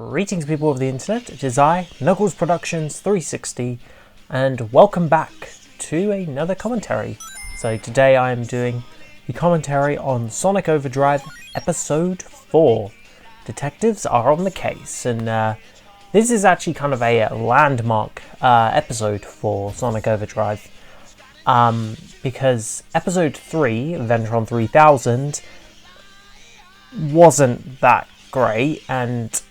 Greetings people of the internet, it is I, Knuckles Productions 360, and welcome back to another commentary. So today I am doing the commentary on Sonic Overdrive Episode 4. Detectives are on the case, and this is actually kind of a landmark episode for Sonic Overdrive. Because Episode 3, Adventure 3000, wasn't that great, and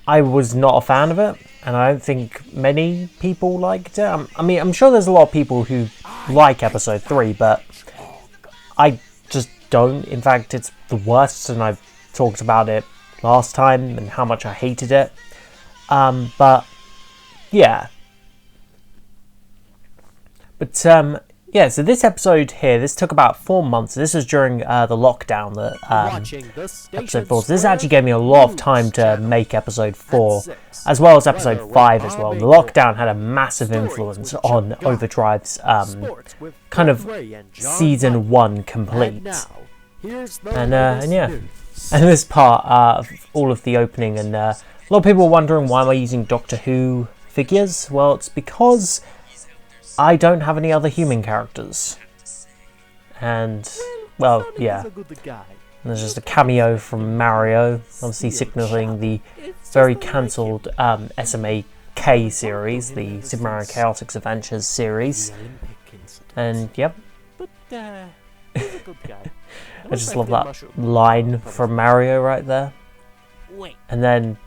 I was not a fan of it, and I don't think many people liked it. I mean, I'm sure there's a lot of people who like Episode 3, but I just don't. In fact, it's the worst, and I've talked about it last time and how much I hated it. But yeah. Yeah, so this episode here, this took about 4 months. This was during the lockdown that episode 4. So this actually gave me a lot of time to make episode 4, as well as episode 5 as well. The lockdown had a massive influence on Overdrive's kind of season 1 complete. And yeah, and this part of all of the opening, and a lot of people were wondering why am I using Doctor Who figures? Well, it's because I don't have any other human characters. And, well, yeah. And there's just a cameo from Mario, obviously signaling the very cancelled SMAK series, the Super Mario Chaotix Adventures series. And, yep. I just love that line from Mario right there. And then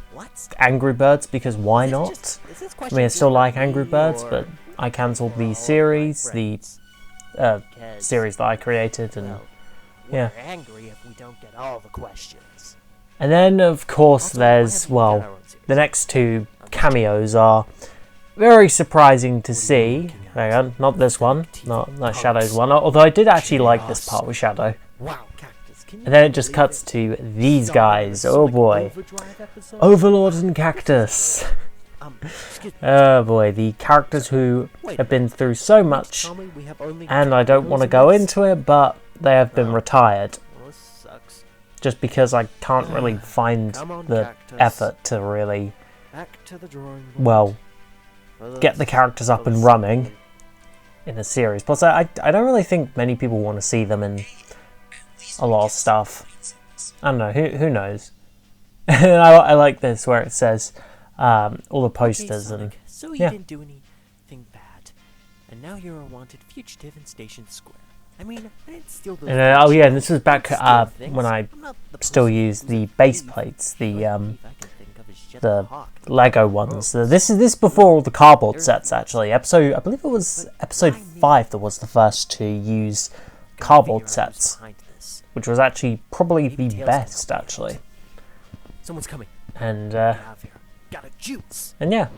Angry Birds, because why not? I mean, I still like Angry Birds, but I cancelled the series, the series that I created, and yeah. And then, of course, there's, well, the next two cameos are very surprising to see. Hang on, not this one, not Shadow's one, although I did actually like this part with Shadow. And then it just cuts to these guys, oh boy, Overlord and Cactus. Oh boy, the characters who have been through so much, and I don't want to go into it, but they have been retired. Just because I can't really find the effort to really, well, get the characters up and running in a series. Plus, I don't really think many people want to see them in a lot of stuff. I don't know, who knows? I like this where it says all the posters, and so you yeah. didn't do anything bad, and now you're a wanted fugitive in Station Square. I mean, I didn't steal those. And, oh yeah, and this was back when I still used the base plates, the Lego ones. So this is before all the cardboard sets actually. I believe it was episode 5 that was the first to use cardboard sets, which was actually probably the best actually. Someone's coming. And and yeah,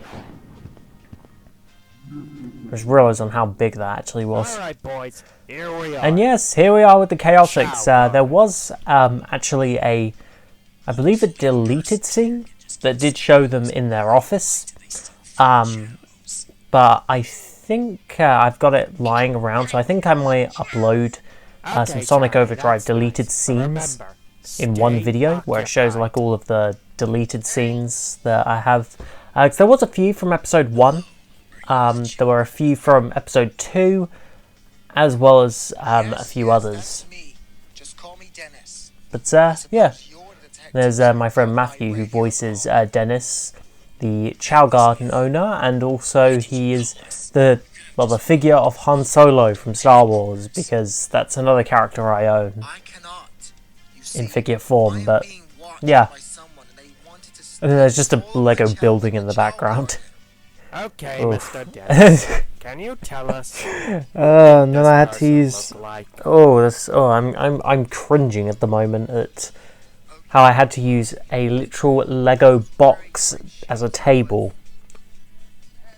I just realised on how big that actually was. Alright, boys, here we are. And yes, here we are with the Chaotix. There was actually I believe a deleted scene that did show them in their office. But I think I've got it lying around, so I think I might upload some Sonic Overdrive deleted scenes in one video where it shows like all of the deleted scenes that I have. There was a few from episode 1. There were a few from episode 2, as well as a few others. But yeah, there's my friend Matthew, who voices Dennis, the Chow Garden owner, and also he is the figure of Han Solo from Star Wars, because that's another character I own in figure form. But yeah, and then there's just a Lego building in the background. Okay, Mr. Dennis, can you tell us? And then I had to use. I'm cringing at the moment at how I had to use a literal Lego box as a table.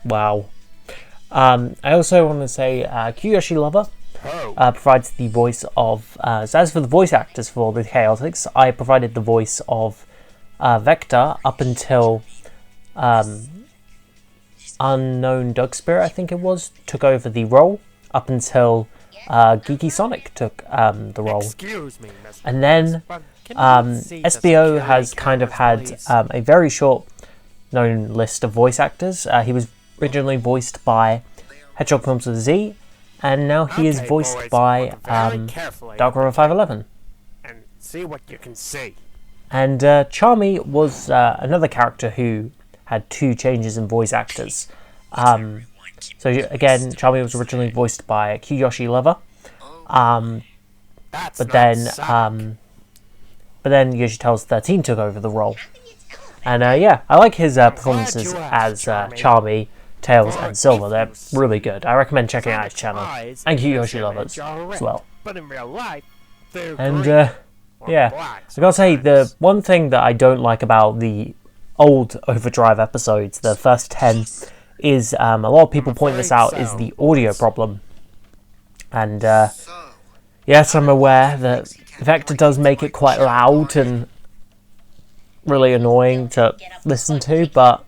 Wow. I also want to say Kyoshi Lover provides the voice of. So as for the voice actors for the Chaotix, I provided the voice of Vector up until Unknown Doug Spirit, I think it was, took over the role, up until Geeky Sonic took the role. Excuse me, Mr. And then SBO has kind of had a very short known list of voice actors. He was originally voiced by Hedgehog Films with a Z, and now he is voiced by Dark River 511. And see what you can see. And Charmy was another character who had 2 changes in voice actors. So again, Charmy was originally voiced by Kiyoshi Lover, but then Yoshi Tells 13 took over the role. And yeah, I like his performances as Charmy, Tails, and Silver. They're really good. I recommend checking out his channel, and Kiyoshi Lovers as well. But in real life, And yeah, I gotta say, the one thing that I don't like about the old Overdrive episodes, the first 10, is a lot of people point this out, is the audio problem. And yes, I'm aware that Vector does make it quite loud and really annoying to listen to, but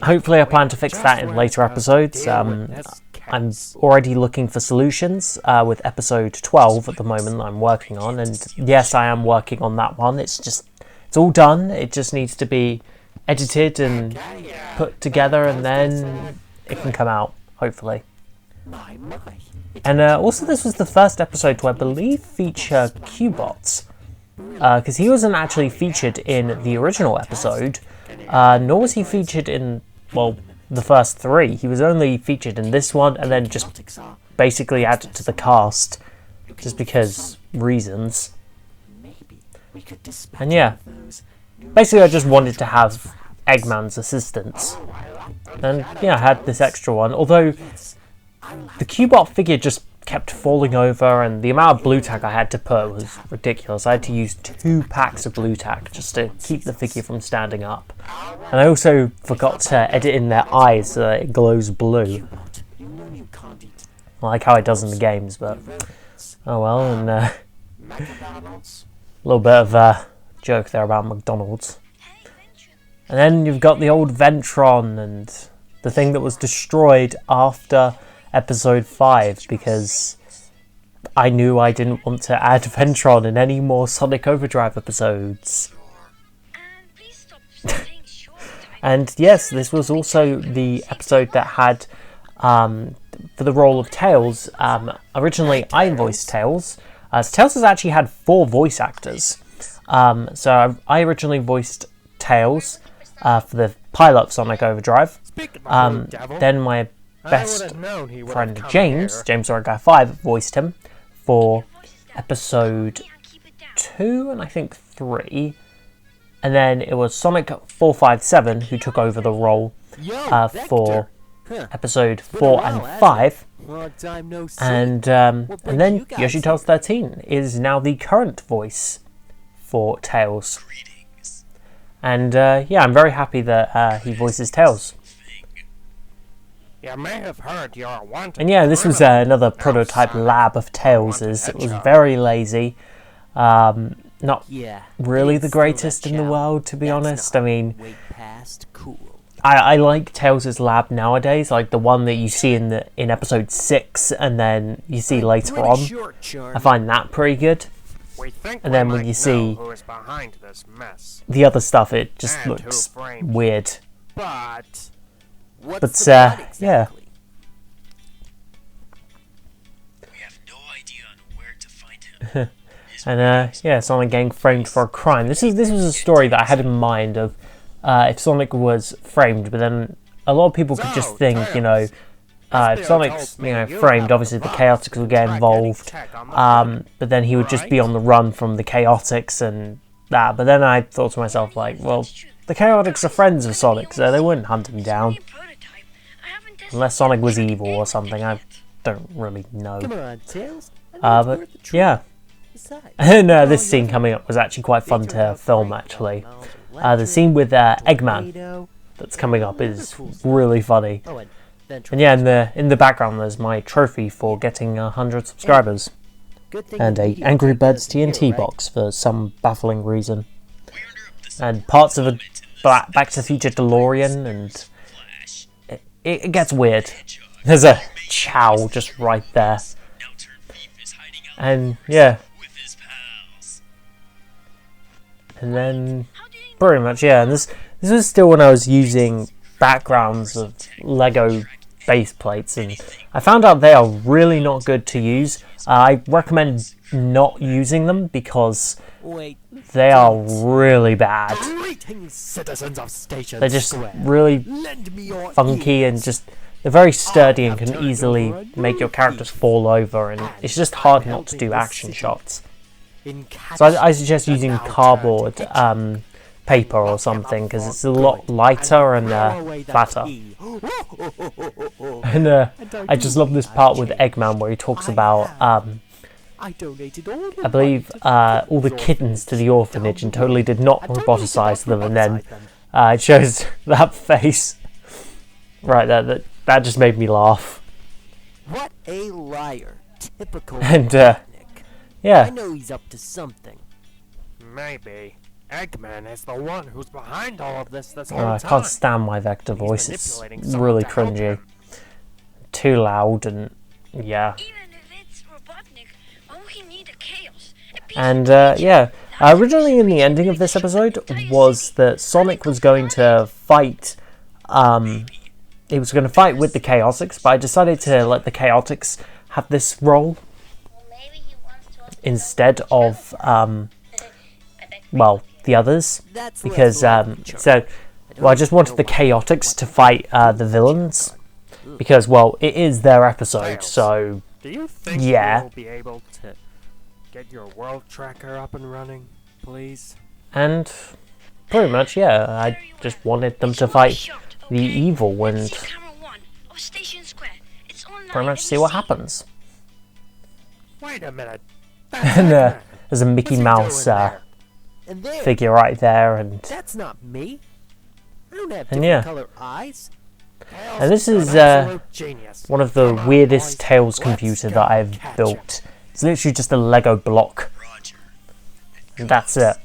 hopefully I plan to fix that in later episodes. I'm already looking for solutions with episode 12 at the moment that I'm working on, and yes, I am working on that one. It's all done. It just needs to be edited and put together, and then it can come out, hopefully. And also, this was the first episode to, I believe, feature Qbots, because he wasn't actually featured in the original episode, nor was he featured in, well, the first 3. He was only featured in this one, and then just basically added to the cast, just because reasons. And yeah, basically I just wanted to have Eggman's assistance, and yeah, I had this extra one, although the Qbot figure just kept falling over, and the amount of blue tack I had to put was ridiculous. I had to use 2 packs of blue tack just to keep the figure from standing up. And I also forgot to edit in their eyes so that it glows blue, like how it does in the games, but oh well. And a little bit of a joke there about McDonald's. And then you've got the old Ventron, and the thing that was destroyed after episode 5, because I knew I didn't want to add Ventron in any more Sonic Overdrive episodes. And yes, this was also the episode that had, for the role of Tails, originally I voiced Tails. So Tails has actually had 4 voice actors. So I originally voiced Tails for the pilot of Sonic Overdrive. Then my best friend James Or Guy 5 voiced him for episode 2 and I think 3. And then it was Sonic 457 who took over the role for episode 4 and 5. And then Yoshi Tells 13 is now the current voice for Tails. And yeah, I'm very happy that he voices Tails. You may have heard you're wanted. And yeah, this was another prototype lab of Tails's. It was very lazy. Not really the greatest in the world, to be honest. I mean, I like Tails's lab nowadays, like the one that you see in episode 6 and then you see later on. I find that pretty good. And then when you see the other stuff, it just looks weird. But yeah. We have no idea on where to find him. And yeah, Sonic getting framed for a crime. This was a story that I had in mind of if Sonic was framed, but then a lot of people could just think, you know, if Sonic's framed, obviously the Chaotix would get involved, but then he would just be on the run from the Chaotix and that. But then I thought to myself, like, well, the Chaotix are friends of Sonic, so they wouldn't hunt him down. Unless Sonic was evil or something, I don't really know. But yeah. And this scene coming up was actually quite fun to film, actually. The scene with Eggman that's coming up is really funny. And yeah, in the background there's my trophy for getting 100 subscribers. And a Angry Birds TNT box for some baffling reason. And parts of a Back to the Future DeLorean, and it gets weird. There's a Chow just right there. And yeah. And then, pretty much, yeah. And this was still when I was using backgrounds of Lego base plates, and I found out they are really not good to use. I recommend not using them because they are really bad. They're just really funky and just they're very sturdy and can easily make your characters fall over, and it's just hard not to do action shots. So I suggest using cardboard paper or something because it's a lot lighter and flatter. And I just love this part with Eggman where he talks about I believe all the kittens to the orphanage and totally did not roboticize them, and then it shows that face right there. That just made me laugh. What a liar! Typical. And yeah. I know he's up to something. Maybe. Eggman is the one who's behind all of this whole I time. can't stand my Vector voice. It's really cringy. Too loud and yeah. Even if it's Robotnik, all he needs is chaos. And yeah, originally in the ending of this episode was that Sonic was going to fight. He was going to fight with the Chaotix, but I decided to let the Chaotix have this role instead of well, the others, because I just wanted the Chaotix to fight the villains, because well, it is their episode, so Do you think yeah. you'll be able to get your world tracker up and running, please? And pretty much, yeah, I just wanted them to fight the evil and pretty much see what happens. Wait a minute. And there's a Mickey Mouse figure right there, and That's not me. I don't have And different yeah. color eyes. and this is Genius. one of the weirdest Tails computer that I've built. It's literally just a Lego block, Roger. and that's it.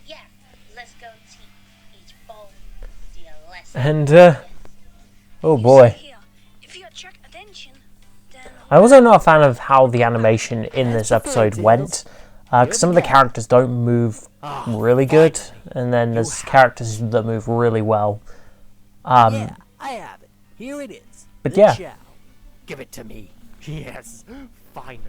Yeah, let's go teach each ball a lesson. And oh boy. If you attract attention, then I'm also not a fan of how the animation in this episode went, because some of the characters don't move really good, and then there's characters that move really well. Yeah, I have it. Here it is. But The yeah. chow. Give it to me. Yes, finally.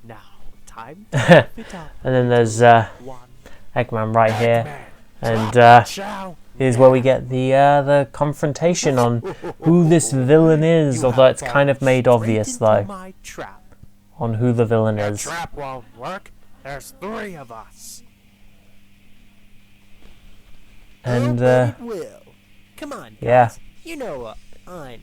Now, time And to fit up. then there's One. Eggman right here, Eggman. and Chow. here's where we get the confrontation on who this villain is, although it's kind of made obvious Straight into though, my trap. on who the villain The is. trap won't work. There's 3 of us. And But it will. Come on, guys. yeah. You know I'm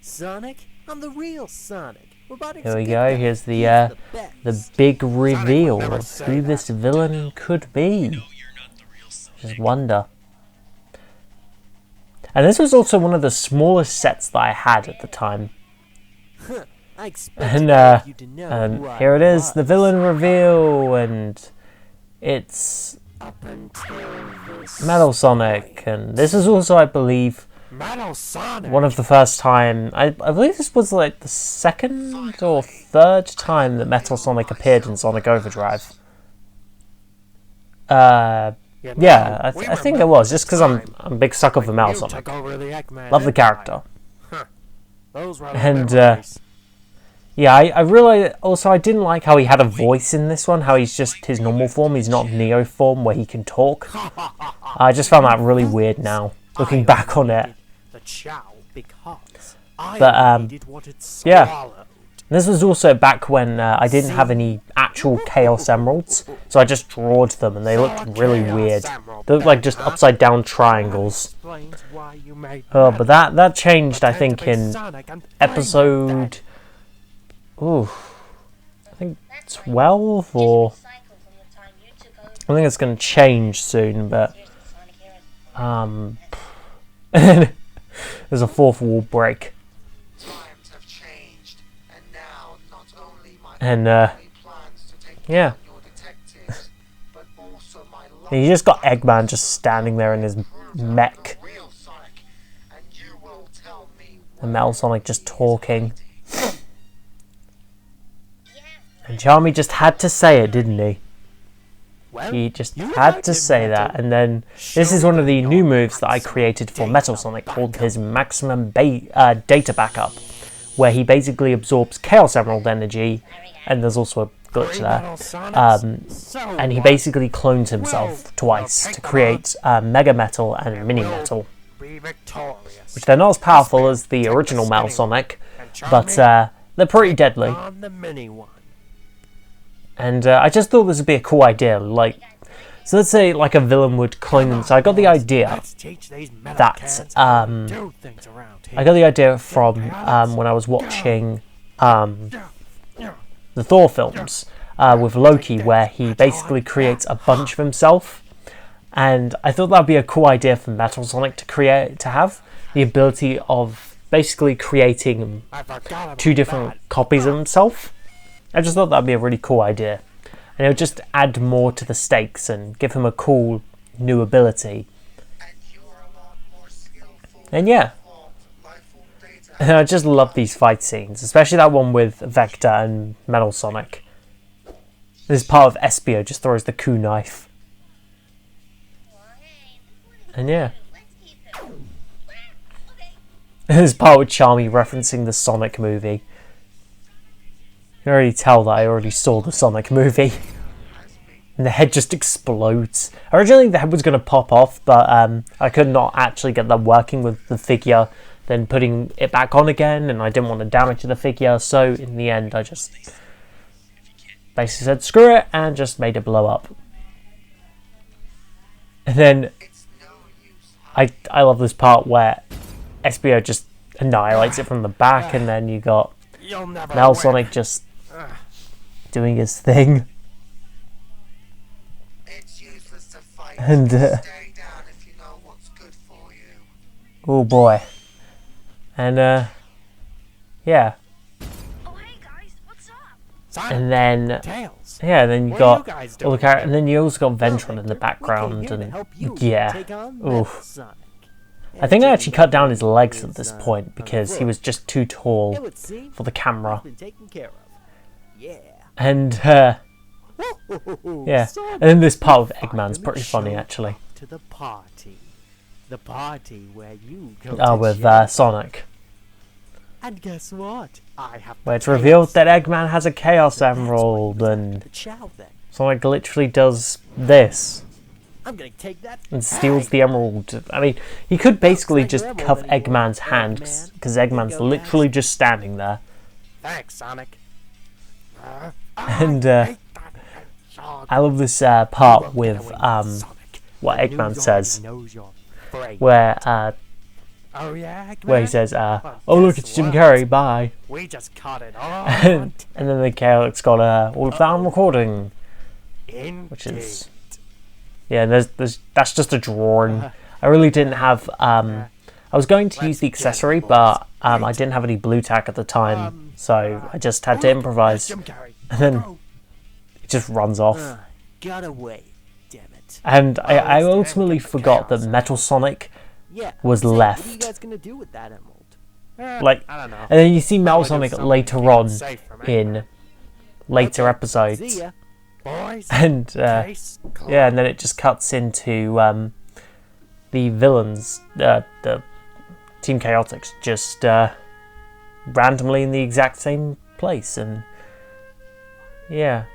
Sonic. I'm the real Sonic. Robotics Here we good go, guy. here's the He's the best. big reveal never of say who that. this villain could be. You're not the real Sonic. Just wonder. And this was also one of the smallest sets that I had at the time. I expected And you to know who I here it is, the was. villain reveal, and it's Up until this. Metal Sonic, and this is also, I believe, Metal Sonic. one of the first time, I believe this was like the second or third time that Metal Sonic appeared in Sonic Overdrive. You know, Yeah, we I think it remember was, the just because I'm time a big sucker for when Metal you Sonic. took over the Eggman Love the Empire. character. Those were the And, memories. Yeah, I really, also I didn't like how he had a voice in this one, how he's just his normal form, he's not Neo form where he can talk. I just found that really weird now, looking back on it. The chow because I But, needed what it yeah. swallowed. This was also back when I didn't have any actual Chaos Emeralds, so I just drawed them and they looked really weird. They looked like just upside down triangles. Explains why you made Oh, but that changed, I pretend think, to be in Sonic and episode... Ooh, I think 12 or... I think it's going to change soon, but... There's a fourth wall break. Times have changed, and now not only my And, family plans to take yeah. down your detectives, but also my love You just got Eggman just standing there in his mech, for real Sonic, and you will tell me and Metal Sonic just talking. And Charmy just had to say it, didn't he? Well, He just you had like to it, say Metal. that. And then this is one of the new moves that I created for Metal Sonic called his maximum data backup, where he basically absorbs Chaos Emerald energy, and there's also a glitch there. And he basically clones himself twice to create Mega Metal and Mini Metal, Be victorious. which they're not as powerful as the original Metal Sonic, but they're pretty deadly. On the mini one. And I just thought this would be a cool idea. Like, so let's say like a villain would clone them. So I got the idea Let's teach these metal that cans how to do things around here. I got the idea from when I was watching the Thor films with Loki, where he basically creates a bunch of himself. And I thought that'd be a cool idea for Metal Sonic to have the ability of basically creating I forgot about 2 different copies of himself. I just thought that'd be a really cool idea. And it would just add more to the stakes and give him a cool new ability. And you're a lot more skillful. And yeah, Life form data. and I just love these fight scenes, especially that one with Vector and Metal Sonic. This part of Espio just throws the coup knife. And yeah. Let's keep it. Okay. This part with Charmy referencing the Sonic movie. You can already tell that I already saw the Sonic movie. And the head just explodes. Originally the head was going to pop off, but I could not actually get that working with the figure, then putting it back on again, and I didn't want to damage the figure, so in the end I just basically said screw it and just made it blow up. And then It's no use. I love this part where Espio just annihilates it from the back, and then you got You'll never Metal win. Sonic just doing his thing. It's useless to fight. And Stay down if you know what's good for you. oh boy. And yeah. Oh, hey guys, what's up? Sonic, And then Tails. yeah, then you What are you got guys all the doing? characters, and then you also got Ventron in Well, the Victor, we background, came here to and help you yeah. take on Metal Oof. Sonic. I think I actually cut down his Everything legs at is, this on point the because he floor. was just too It tall would seem for the camera. it's been taken care of. Yeah. And yeah, and then this part with Eggman's pretty funny actually. To the party. The party where you go Oh, to with jail. Sonic, And guess what? I have where the it's revealed Chaos that Eggman has a Chaos That's what he Emerald, was and after. Chow, then. Sonic literally does this I'm gonna take that and steals the emerald. I mean, he could basically like your just emerald cuff anymore, Eggman's old hand man. because Eggman's Go, literally guys. just standing there. Thanks, Sonic. And hate that hedgehog. I love this You part won't with get away with Sonic. what The Eggman news says, already knows you're afraid. where Oh yeah, Eggman? where he says, Well, "Oh look, guess it's Jim what? Carrey, bye." We just caught it and on. then the Chaotix got all of that on recording, which Indeed. is yeah. And there's that's just a drawing. I really didn't have I was going to use the accessory, but I didn't have any blue tack at the time, so I just had to improvise. Jim Carrey. And then it just runs off. Got away, damn it. And I it's the ultimately end of the forgot that chaos. Metal Sonic Yeah. was say, What are you left. guys gonna do with that emerald? Like, I don't know. and then you see Metal Probably do Sonic something later keep it on safe from in Eggman. later See episodes, ya. Boys, and case closed. yeah, and then it just cuts into the villains, the Team Chaotix, just randomly in the exact same place, and yeah,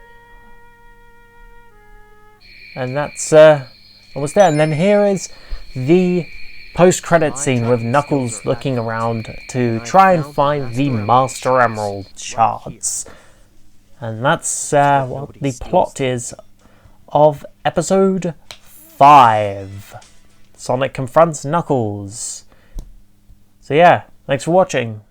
and that's almost there. And then here is the post-credit scene with Knuckles looking around to try and find the Master Emerald shards, and that's what the plot is of episode 5. Sonic confronts Knuckles. So yeah, thanks for watching.